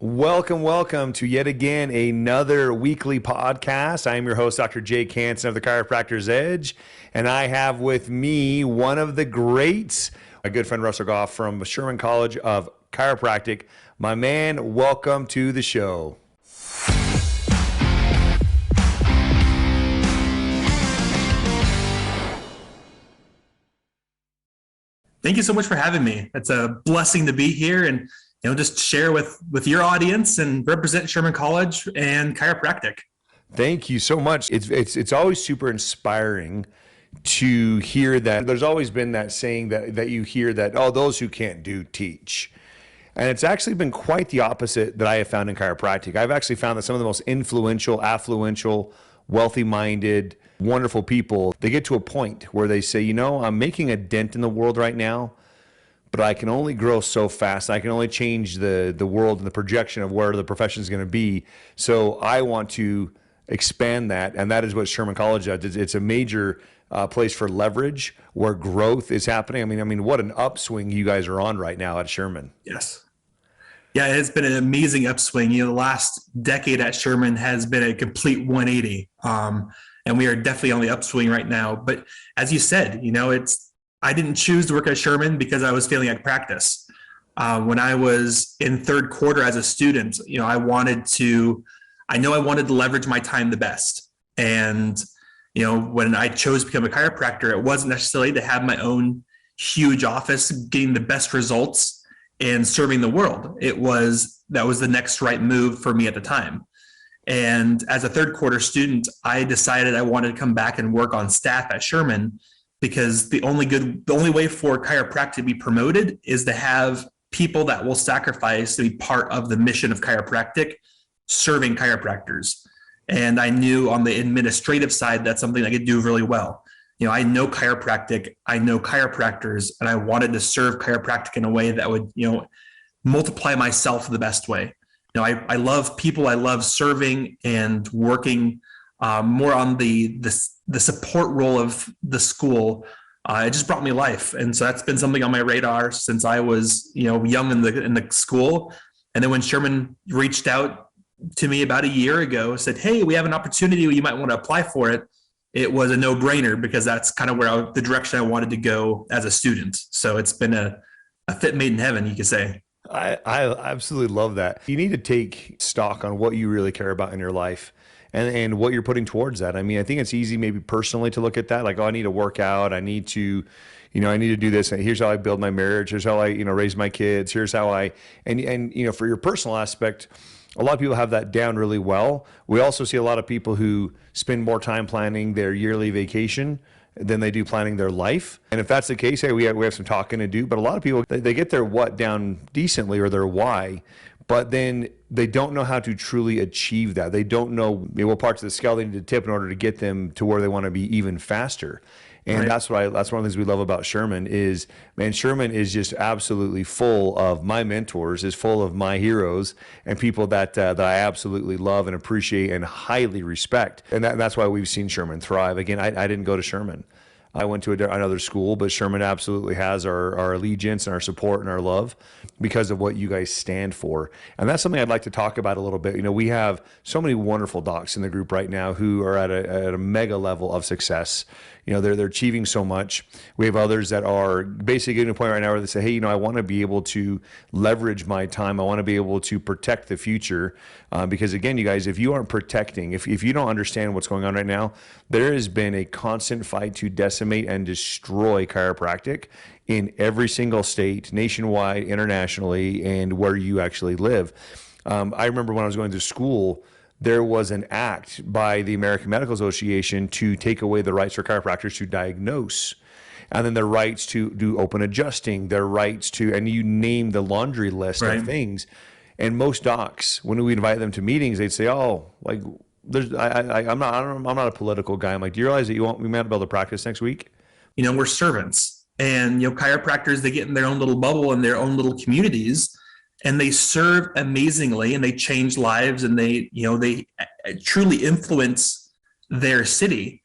Welcome to yet again another weekly podcast. I am your host, Dr. Jake Hansen of the Chiropractor's Edge, and I have with me one of the greats, my good friend Russell Goff from Sherman College of Chiropractic. My man, welcome to the show. Thank you so much for having me. It's a blessing to be here and just share with your audience and represent Sherman College and chiropractic. Thank you so much. It's always super inspiring to hear that. There's always been that saying that you hear that, oh, those who can't do, teach. And it's actually been quite the opposite that I have found in chiropractic. I've actually found that some of the most influential, affluential, wealthy-minded, wonderful people, they get to a point where they say, I'm making a dent in the world right now, but I can only grow so fast. I can only change the world and the projection of where the profession is going to be. So I want to expand that, and that is what Sherman College does. It's a major place for leverage where growth is happening. I mean, what an upswing you guys are on right now at Sherman. Yes. Yeah, it's been an amazing upswing. The last decade at Sherman has been a complete 180. And we are definitely on the upswing right now. But as you said, I didn't choose to work at Sherman because I was failing at practice. When I was in third quarter as a student, I wanted to leverage my time the best. And, when I chose to become a chiropractor, it wasn't necessarily to have my own huge office, getting the best results and serving the world. That was the next right move for me at the time. And as a third quarter student, I decided I wanted to come back and work on staff at Sherman, because the only way for chiropractic to be promoted is to have people that will sacrifice to be part of the mission of chiropractic, serving chiropractors. And I knew on the administrative side, that's something I could do really well. I know chiropractic, I know chiropractors, and I wanted to serve chiropractic in a way that would, multiply myself the best way. I love people. I love serving and working more on the support role of the school. It just brought me life. And so that's been something on my radar since I was, young in the school. And then when Sherman reached out to me about a year ago, said, hey, we have an opportunity, you might want to apply for it. It was a no-brainer because that's kind of the direction I wanted to go as a student. So it's been a fit made in heaven, you could say. I absolutely love that. You need to take stock on what you really care about in your life and what you're putting towards that. I mean, I think it's easy maybe personally to look at that, like, oh, I need to work out. I need to, I need to do this. And here's how I build my marriage. Here's how I, raise my kids. Here's how and for your personal aspect, a lot of people have that down really well. We also see a lot of people who spend more time planning their yearly vacation than they do planning their life. And if that's the case, hey, we have some talking to do. But a lot of people, they get their what down decently, or their why, but then they don't know how to truly achieve that. They don't know what parts of the scale they need to tip in order to get them to where they want to be even faster. And right. That's one of the things we love about Sherman is, man, Sherman is just absolutely full of my mentors, is full of my heroes and people that I absolutely love and appreciate and highly respect. And that's why we've seen Sherman thrive. Again, I didn't go to Sherman. I went to another school, but Sherman absolutely has our allegiance and our support and our love because of what you guys stand for. And that's something I'd like to talk about a little bit. We have so many wonderful docs in the group right now who are at a mega level of success. They're achieving so much. We have others that are basically getting to a point right now where they say, hey, I want to be able to leverage my time. I want to be able to protect the future. Because again, you guys, if you aren't protecting, if you don't understand what's going on right now, there has been a constant fight to decimate and destroy chiropractic in every single state, nationwide, internationally, and where you actually live. I remember when I was going to school, there was an act by the American Medical Association to take away the rights for chiropractors to diagnose, and then their rights to do open adjusting, their rights to, and you name the laundry list Right. of things. And most docs, when we invite them to meetings, they'd say, "Oh, like I'm not a political guy." I'm like, "Do you realize that we might be able to practice next week?" We're servants, and chiropractors, they get in their own little bubble in their own little communities, and they serve amazingly, and they change lives, and they truly influence their city.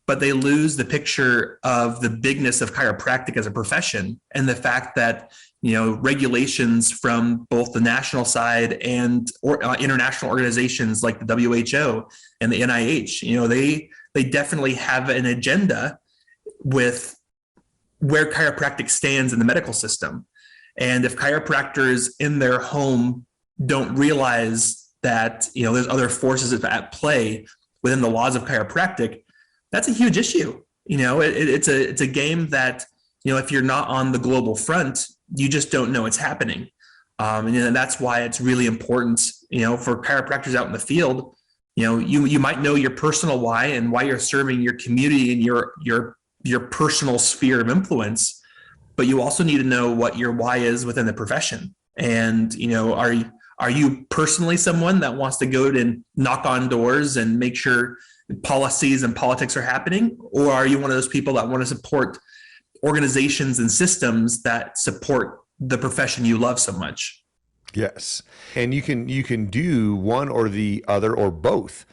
But they lose the picture of the bigness of chiropractic as a profession, and the fact that regulations from both the national side and international organizations like the WHO and the NIH. They definitely have an agenda with where chiropractic stands in the medical system. And if chiropractors in their home don't realize that there's other forces at play within the laws of chiropractic, that's a huge issue. It's a game that if you're not on the global front, you just don't know it's happening. And that's why it's really important, for chiropractors out in the field. You might know your personal why and why you're serving your community and your personal sphere of influence, but you also need to know what your why is within the profession. And are you personally someone that wants to go and knock on doors and make sure policies and politics are happening, or are you one of those people that want to support organizations and systems that support the profession you love so much? Yes. And you can do one or the other or both,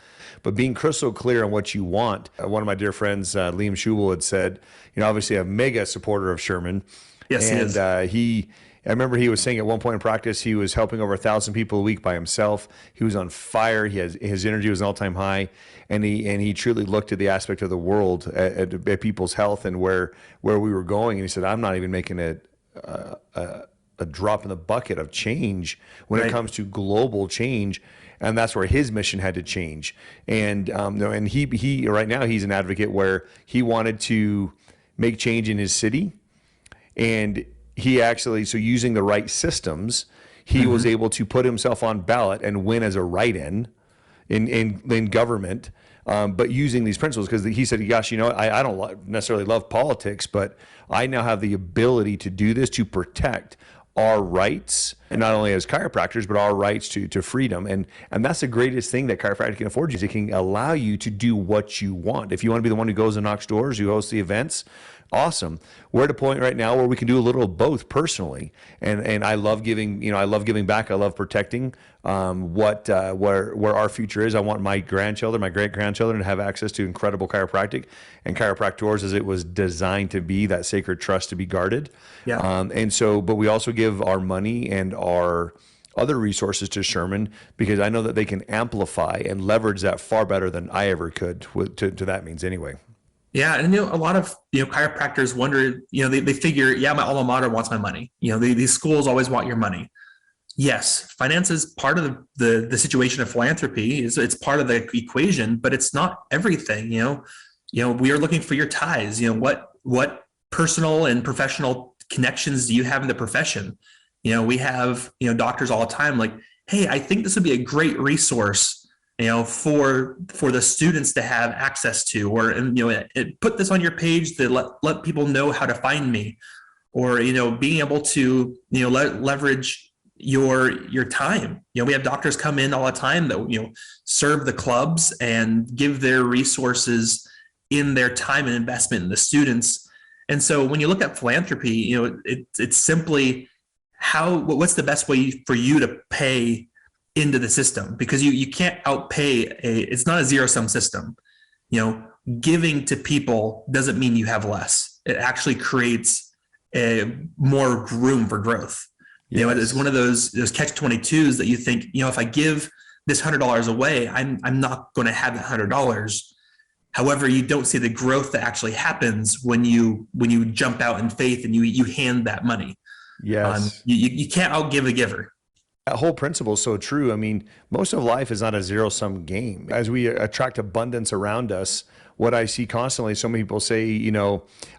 but being crystal clear on what you want. One of my dear friends, Liam Schubel, had said, obviously a mega supporter of Sherman. Yes, and he is. I remember he was saying at one point in practice, he was helping over 1,000 people a week by himself. He was on fire. His energy was an all-time high, and he truly looked at the aspect of the world at people's health and where we were going. And he said, I'm not even making a drop in the bucket of change when it comes to global change. And that's where his mission had to change. And he right now he's an advocate where he wanted to make change in his city, and he actually, so using the right systems, he was able to put himself on ballot and win as a write-in in government, but using these principles, because he said, gosh, I don't necessarily love politics, but I now have the ability to do this to protect our rights, and not only as chiropractors, but our rights to freedom. And that's the greatest thing that chiropractic can afford you, is it can allow you to do what you want. If you want to be the one who goes and knocks doors, who hosts the events, awesome. We're at a point right now where we can do a little of both personally. And I love giving, I love giving back. I love protecting where our future is. I want my grandchildren, my great-grandchildren to have access to incredible chiropractic and chiropractors as it was designed to be, that sacred trust to be guarded. Yeah. But we also give our money and our other resources to Sherman, because I know that they can amplify and leverage that far better than I ever could to that means anyway. Yeah, and a lot of chiropractors wonder, they figure, my alma mater wants my money. These schools always want your money. Yes, finance is part of the situation of philanthropy. It's part of the equation, but it's not everything. We are looking for your ties. What personal and professional connections do you have in the profession? We have doctors all the time like, hey, I think this would be a great resource for the students to have access to, or put this on your page to let people know how to find me, or being able to leverage your time. We have doctors come in all the time that serve the clubs and give their resources in their time and investment in the students. And so when you look at philanthropy, it's simply what's the best way for you to pay into the system, because you can't outpay it's not a zero-sum system. Giving to people doesn't mean you have less. It actually creates more room for growth. Yes. It's one of those catch-22s that you think, if I give this $100 away, I'm not going to have that $100. However, you don't see the growth that actually happens when you jump out in faith and you hand that money. Yes. You can't outgive a giver. That whole principle is so true. I mean, most of life is not a zero-sum game. As we attract abundance around us, what I see constantly, so many people say,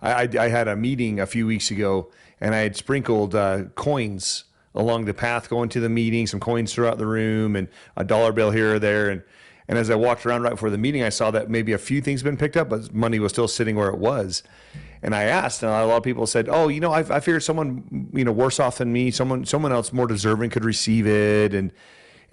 I had a meeting a few weeks ago, and I had sprinkled coins along the path going to the meeting, some coins throughout the room, and a dollar bill here or there. And as I walked around right before the meeting, I saw that maybe a few things had been picked up, but money was still sitting where it was. And I asked, and a lot of people said, "Oh, I figured someone, worse off than me, someone else more deserving could receive it." And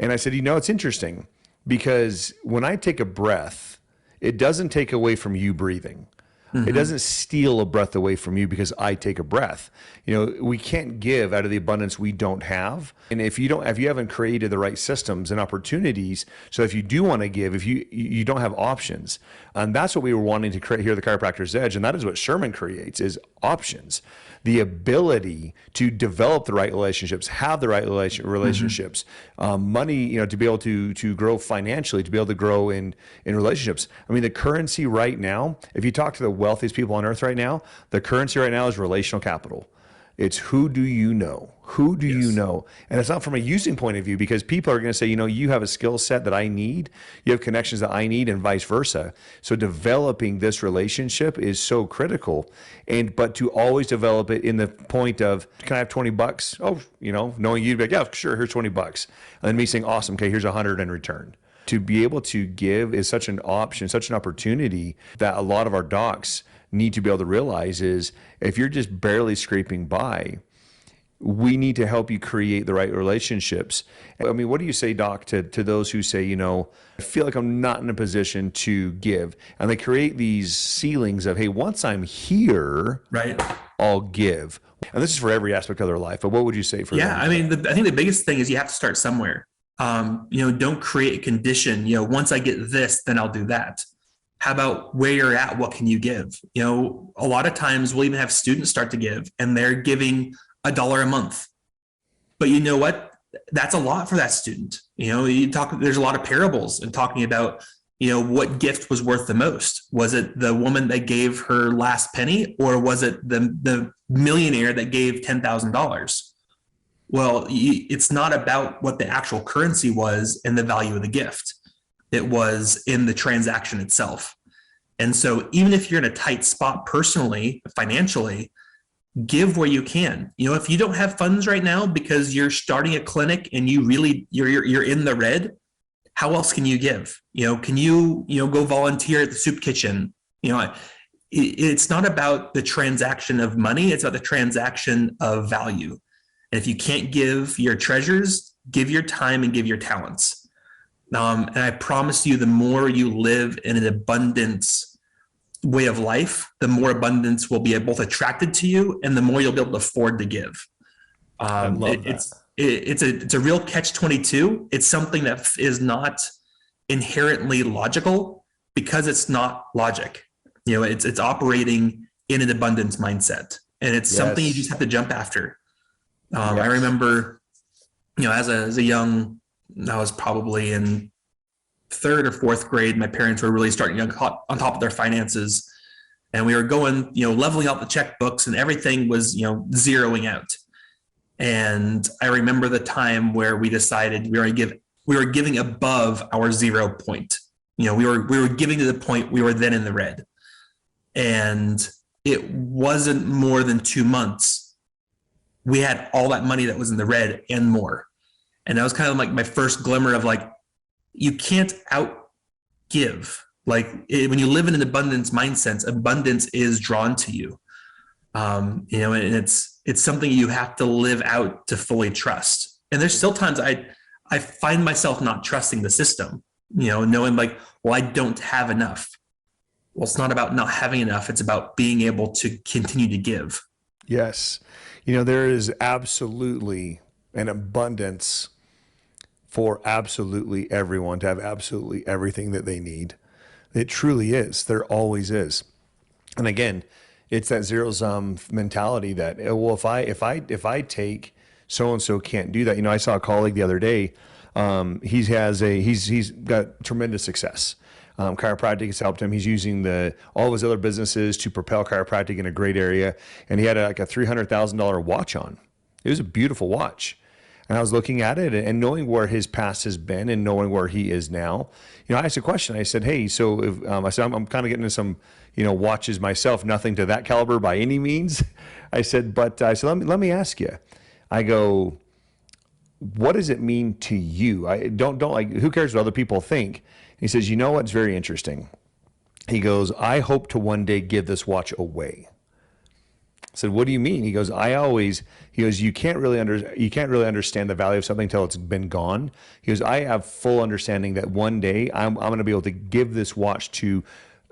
I said, it's interesting, because when I take a breath, it doesn't take away from you breathing. Mm-hmm. It doesn't steal a breath away from you because I take a breath. We can't give out of the abundance we don't have. And if you haven't created the right systems and opportunities, so if you do want to give, if you don't have options, and that's what we were wanting to create here at the Chiropractor's Edge, and that is what Sherman creates, is options. The ability to develop the right relationships, have the right relationships, money, to be able to grow financially, to be able to grow in relationships. I mean, the currency right now, if you talk to the wealthiest people on earth right now, the currency right now is relational capital. It's who do you know? Who do you know? And it's not from a using point of view, because people are going to say, you have a skill set that I need, you have connections that I need, and vice versa. So developing this relationship is so critical. But to always develop it in the point of, can I have $20? Oh, knowing you'd be like, yeah, sure, here's $20. And then me saying, awesome, okay, here's 100 in return. To be able to give is such an option, such an opportunity that a lot of our docs need to be able to realize is, if you're just barely scraping by, we need to help you create the right relationships. I mean, what do you say, Doc, to those who say, I feel like I'm not in a position to give, and they create these ceilings of, hey, once I'm here, right, I'll give. And this is for every aspect of their life. But what would you say for them? I mean, I think the biggest thing is you have to start somewhere. Don't create a condition, once I get this, then I'll do that. How about where you're at? What can you give? A lot of times we'll even have students start to give, and they're giving $1 a month. But you know what? That's a lot for that student. There's a lot of parables and talking about, what gift was worth the most. Was it the woman that gave her last penny, or was it the millionaire that gave $10,000? Well, it's not about what the actual currency was and the value of the gift. It was in the transaction itself. And so even if you're in a tight spot personally, financially, give where you can. If you don't have funds right now because you're starting a clinic and you're in the red, how else can you give? Can you go volunteer at the soup kitchen? It's not about the transaction of money, it's about the transaction of value. And if you can't give your treasures, give your time and give your talents. And I promise you, the more you live in an abundance way of life, the more abundance will be both attracted to you, and the more you'll be able to afford to give. I love that. It's a real catch-22. It's something that is not inherently logical, because it's not logic. It's operating in an abundance mindset, and it's something you just have to jump after. I remember, as a young, I was probably in 3rd or 4th grade. My parents were really starting on top of their finances, and we were going, leveling out the checkbooks, and everything was, zeroing out. And I remember the time where we decided we were giving above our 0 point. We were giving to the point we were then in the red, and it wasn't more than 2 months. We had all that money that was in the red and more. And that was kind of like my first glimmer of like, you can't out give. Like when you live in an abundance mindset, abundance is drawn to you. And it's something you have to live out to fully trust. And there's still times I find myself not trusting the system, knowing like, well, I don't have enough. Well, it's not about not having enough. It's about being able to continue to give. Yes. There is absolutely an abundance for absolutely everyone to have absolutely everything that they need. It truly is. There always is. And again, it's that zero sum mentality that, well, if I take so and so can't do that. I saw a colleague the other day. He's got tremendous success. Chiropractic has helped him. He's using all of his other businesses to propel chiropractic in a great area. And he had a $300,000 watch on. It was a beautiful watch. And I was looking at it and knowing where his past has been and knowing where he is now, I asked a question. I said, hey, so if, I said, I'm kind of getting into some, watches myself, nothing to that caliber by any means. I said, let me ask you. I go, what does it mean to you? I don't like, who cares what other people think? He says, what's very interesting? He goes, I hope to one day give this watch away. I said, what do you mean? He goes, you can't really understand the value of something until it's been gone. He goes, I have full understanding that one day I'm going to be able to give this watch to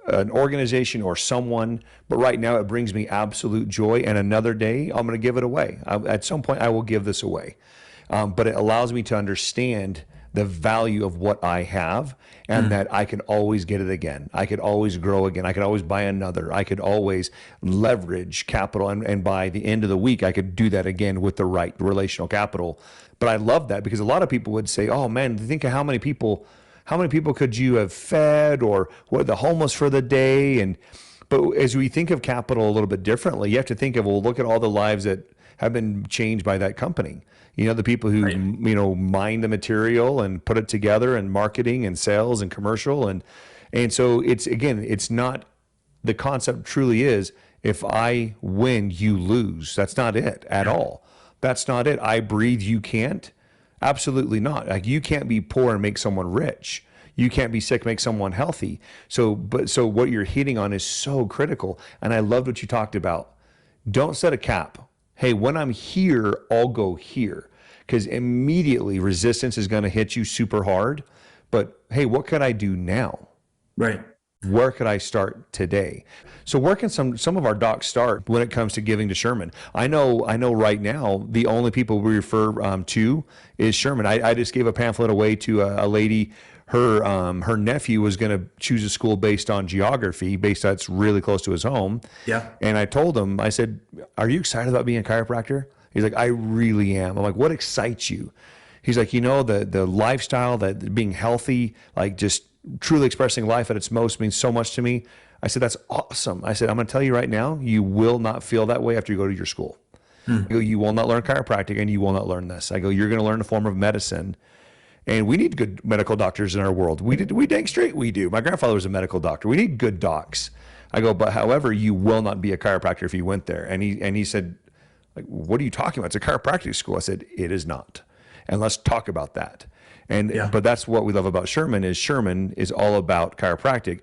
an organization or someone, but right now it brings me absolute joy. And another day I'm going to give it away. At some point I will give this away. But it allows me to understand the value of what I have, and that I can always get it again. I could always grow again. I could always buy another. I could always leverage capital. And by the end of the week, I could do that again with the right relational capital. But I love that, because a lot of people would say, oh man, think of how many people could you have fed, or what, the homeless for the day? But as we think of capital a little bit differently, you have to think of, well, look at all the lives that have been changed by that company. The people who, Right. mine the material and put it together, and marketing and sales and commercial. And so it's not, the concept truly is, if I win, you lose. That's not it at all. That's not it. I breathe, you can't. Absolutely not. Like, you can't be poor and make someone rich. You can't be sick, make someone healthy. So what you're hitting on is so critical. And I loved what you talked about. Don't set a cap. Hey, when I'm here, I'll go here. Because immediately resistance is going to hit you super hard. But hey, what could I do now? Right. Where could I start today? So where can some of our docs start when it comes to giving to Sherman? I know right now the only people we refer to is Sherman. I just gave a pamphlet away to a lady. Her nephew was going to choose a school based on geography, that's really close to his home. Yeah. And I told him, I said, "Are you excited about being a chiropractor?" He's like, "I really am." I'm like, "What excites you?" He's like, the lifestyle, that being healthy, like just truly expressing life at its most, means so much to me." I said, "That's awesome." I said, "I'm going to tell you right now, you will not feel that way after you go to your school." I go, "You will not learn chiropractic, and you will not learn this." I go, "You're going to learn a form of medicine. And we need good medical doctors in our world. We dang straight we do. My grandfather was a medical doctor. We need good docs." I go, "But however, you will not be a chiropractor if you went there." And he said, like, "What are you talking about? It's a chiropractic school." I said, "It is not. And let's talk about that." But that's what we love about Sherman is all about chiropractic.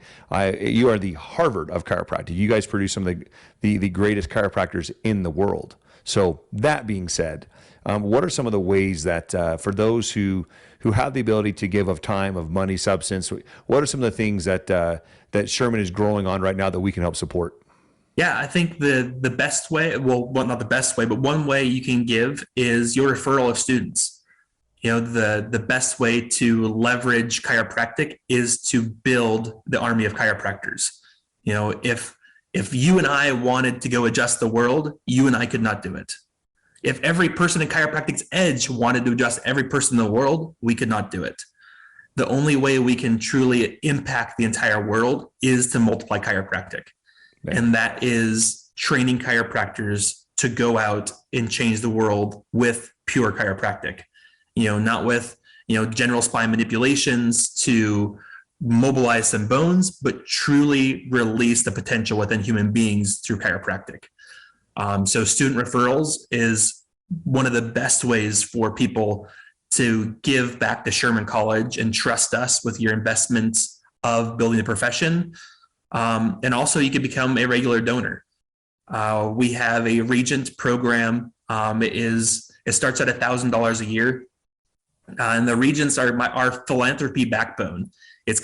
You are the Harvard of chiropractic. You guys produce some of the greatest chiropractors in the world. So that being said, what are some of the ways that for those who have the ability to give of time, of money, substance, what are some of the things that Sherman is growing on right now that we can help support? Yeah, I think the best way, well, not the best way, but one way you can give is your referral of students. The best way to leverage chiropractic is to build the army of chiropractors. If you and I wanted to go adjust the world, you and I could not do it. If every person in chiropractic's edge wanted to adjust every person in the world, we could not do it. The only way we can truly impact the entire world is to multiply chiropractic. Man. And that is training chiropractors to go out and change the world with pure chiropractic. Not with, general spine manipulations to mobilize some bones, but truly release the potential within human beings through chiropractic. So student referrals is one of the best ways for people to give back to Sherman College and trust us with your investments of building the profession. And also you can become a regular donor. We have a Regent program. It starts at $1,000 a year. And the Regents are our philanthropy backbone. It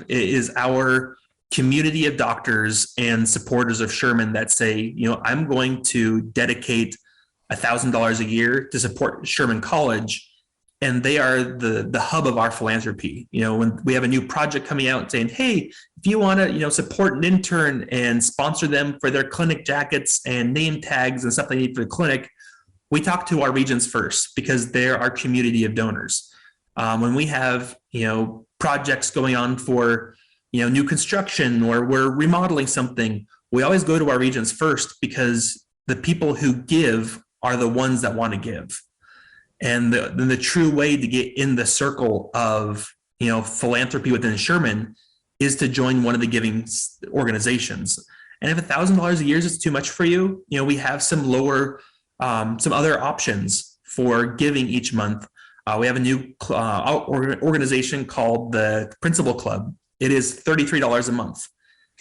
is our community of doctors and supporters of Sherman that say, I'm going to dedicate $1,000 a year to support Sherman College. And they are the hub of our philanthropy. When we have a new project coming out saying, hey, if you want to, support an intern and sponsor them for their clinic jackets and name tags and stuff they need for the clinic, we talk to our Regents first because they're our community of donors. When we have, projects going on for, new construction or we're remodeling something, we always go to our Regents first because the people who give are the ones that want to give. And the true way to get in the circle of, philanthropy within Sherman is to join one of the giving organizations. And if $1,000 a year is too much for you, we have some other options for giving each month. We have a new organization called the Principal Club. It is $33 a month.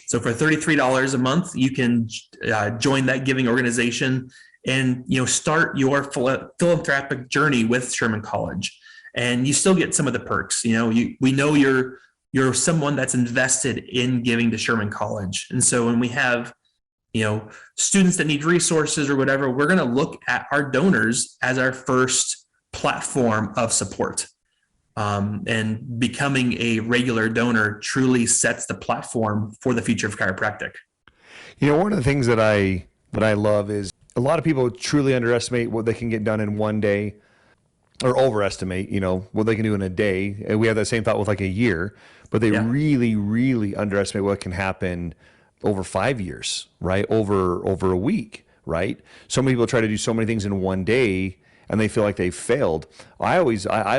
So for $33 a month, you can join that giving organization and start your philanthropic journey with Sherman College. And you still get some of the perks. We know you're someone that's invested in giving to Sherman College. And so when we have students that need resources or whatever, we're going to look at our donors as our first platform of support. And becoming a regular donor truly sets the platform for the future of chiropractic. One of the things that I love is a lot of people truly underestimate what they can get done in one day, or overestimate, what they can do in a day. And we have that same thought with like a year, but they Yeah. really, really underestimate what can happen over 5 years, right? Over a week, right? So many people try to do so many things in one day and they feel like they've failed. I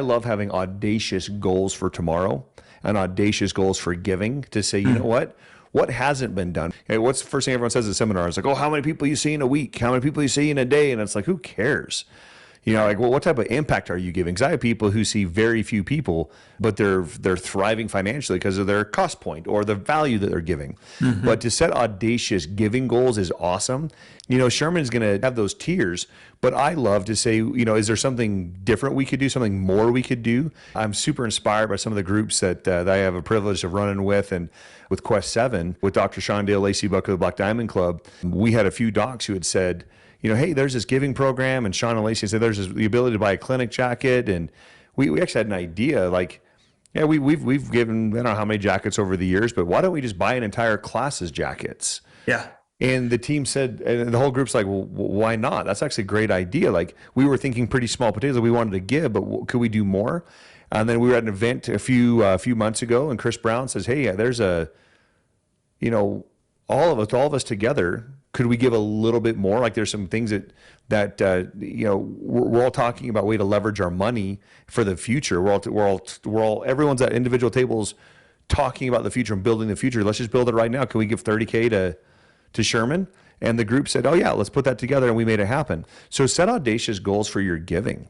love having audacious goals for tomorrow and audacious goals for giving, to say, you know Mm. what hasn't been done? Hey, what's the first thing everyone says at seminars? Like, oh, how many people you see in a week? How many people you see in a day? And it's like, who cares? Like, well, what type of impact are you giving? Because I have people who see very few people, but they're thriving financially because of their cost point or the value that they're giving. But Hmm. to set audacious giving goals is awesome. Sherman's going to have those tiers, but I love to say, is there something different we could do, something more we could do? I'm super inspired by some of the groups that I have a privilege of running with, and with Quest 7, with Dr. Shondale Lacey Buck of the Black Diamond Club, we had a few docs who had said, hey, there's this giving program, and Sean and Lacey said there's the ability to buy a clinic jacket, and we actually had an idea, like, yeah, we've given, I don't know how many jackets over the years, but why don't we just buy an entire class's jackets? Yeah. And the team said, and the whole group's like, well, why not? That's actually a great idea. Like, we were thinking pretty small potatoes. We wanted to give, but could we do more? And then we were at an event a few months ago, and Chris Brown says, hey, there's you know, all of us together, could we give a little bit more? Like, there's some things we're all talking about way to leverage our money for the future. Everyone's at individual tables talking about the future and building the future. Let's just build it right now. Can we give 30K to Sherman? And the group said, oh yeah, let's put that together. And we made it happen. So set audacious goals for your giving.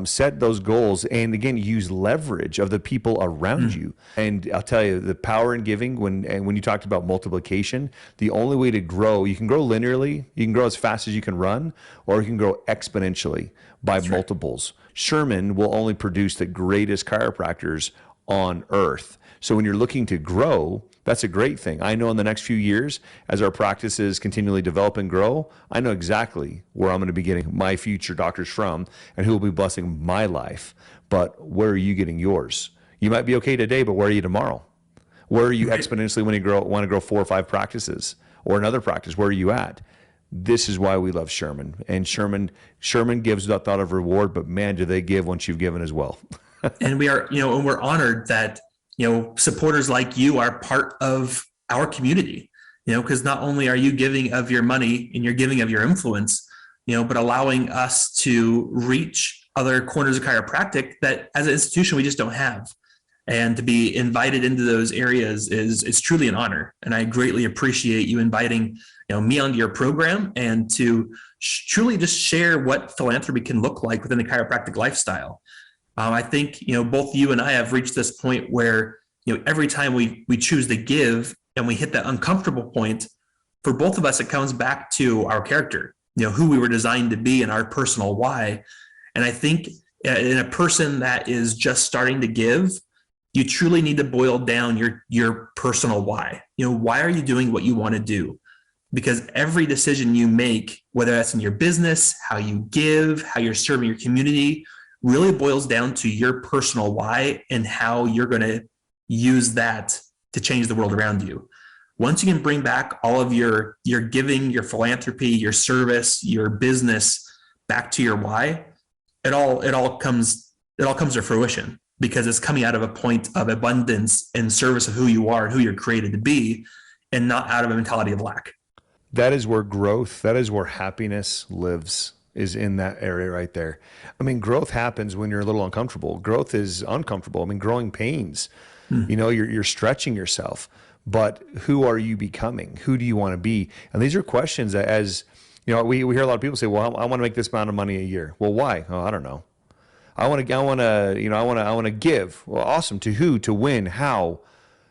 Set those goals, and again, use leverage of the people around Mm. you. And I'll tell you, the power in giving, when you talked about multiplication, the only way to grow, you can grow linearly, you can grow as fast as you can run, or you can grow exponentially by That's right. multiples. Sherman will only produce the greatest chiropractors on earth. So when you're looking to grow, that's a great thing. I know in the next few years, as our practices continually develop and grow, I know exactly where I'm going to be getting my future doctors from and who will be blessing my life. But where are you getting yours? You might be okay today, but where are you tomorrow? Where are you Right. exponentially when you want to grow 4 or 5 practices or another practice? Where are you at? This is why we love Sherman. And Sherman gives without thought of reward, but man, do they give once you've given as well. And and we're honored that, supporters like you are part of our community, because not only are you giving of your money and you're giving of your influence, but allowing us to reach other corners of chiropractic that as an institution we just don't have. And to be invited into those areas is truly an honor. And I greatly appreciate you inviting, me onto your program and to truly just share what philanthropy can look like within the chiropractic lifestyle. I think, both you and I have reached this point where, every time we choose to give and we hit that uncomfortable point, for both of us, it comes back to our character, who we were designed to be and our personal why. And I think in a person that is just starting to give, you truly need to boil down your personal why. Why are you doing what you want to do? Because every decision you make, whether that's in your business, how you give, how you're serving your community, really boils down to your personal why and how you're going to use that to change the world around you. Once you can bring back all of your giving, your philanthropy, your service, your business back to your why, it all comes to fruition, because it's coming out of a point of abundance and service of who you are and who you're created to be, and not out of a mentality of lack. That is where growth, that is where happiness lives, is in that area right there. I mean, growth happens when you're a little uncomfortable. Growth is uncomfortable. I mean, growing pains. Hmm. You're stretching yourself, but who are you becoming? Who do you want to be? And these are questions that, as we hear a lot of people say, well, I want to make this amount of money a year. Well, why? Oh, I don't know. I want to give. Well, awesome. To who? To when? How?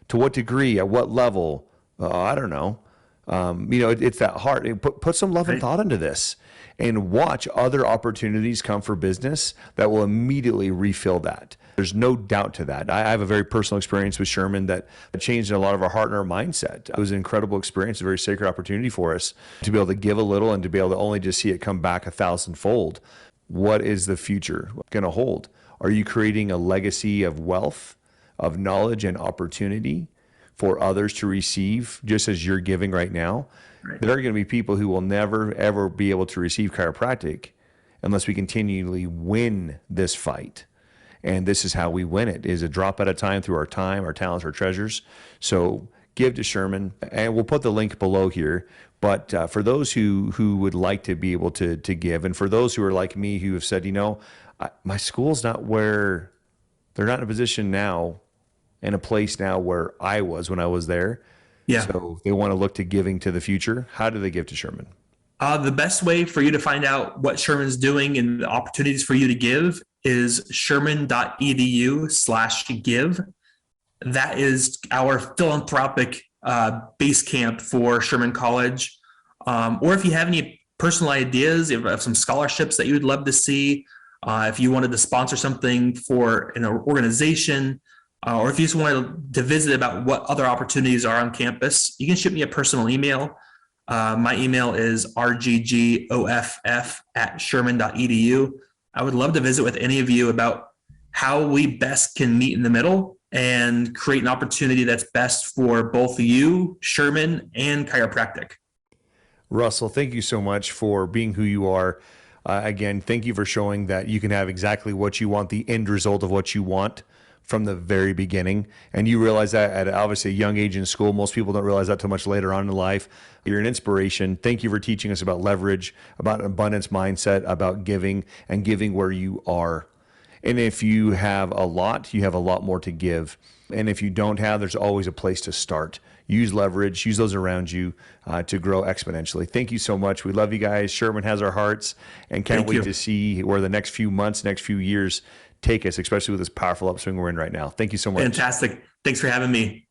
To what degree? At what level? I don't know. It's that heart. Put some love and Right. thought into this, and watch other opportunities come for business that will immediately refill that. There's no doubt to that. I have a very personal experience with Sherman that changed a lot of our heart and our mindset. It was an incredible experience, a very sacred opportunity for us to be able to give a little and to be able to only just see it come back 1,000-fold. What is the future going to hold? Are you creating a legacy of wealth, of knowledge and opportunity for others to receive, just as you're giving right now? Right. There are going to be people who will never, ever be able to receive chiropractic unless we continually win this fight. And this is how we win it, is a drop at a time through our time, our talents, our treasures. So give to Sherman, and we'll put the link below here. But for those who would like to be able to give, and for those who are like me who have said, my school's not where, they're not in a position now, in a place now where I was when I was there. Yeah. So they want to look to giving to the future. How do they give to Sherman? The best way for you to find out what Sherman's doing and the opportunities for you to give is sherman.edu/give. That is our philanthropic base camp for Sherman College. Or if you have any personal ideas, if you have some scholarships that you would love to see, if you wanted to sponsor something for an organization, or if you just wanted to visit about what other opportunities are on campus, you can shoot me a personal email. My email is rggoff@sherman.edu. I would love to visit with any of you about how we best can meet in the middle and create an opportunity that's best for both you, Sherman, and chiropractic. Russell, thank you so much for being who you are. Again, thank you for showing that you can have exactly what you want, the end result of what you want from the very beginning. And you realize that at obviously a young age in school. Most people don't realize that too much later on in life. You're an inspiration. Thank you for teaching us about leverage, about an abundance mindset, about giving and giving where you are. And if you have a lot, you have a lot more to give. And if you don't have, there's always a place to start. Use leverage, use those around you to grow exponentially. Thank you so much. We love you guys. Sherman has our hearts and can't wait to see where the next few months, next few years take us, especially with this powerful upswing we're in right now. Thank you so much. Fantastic. Thanks for having me.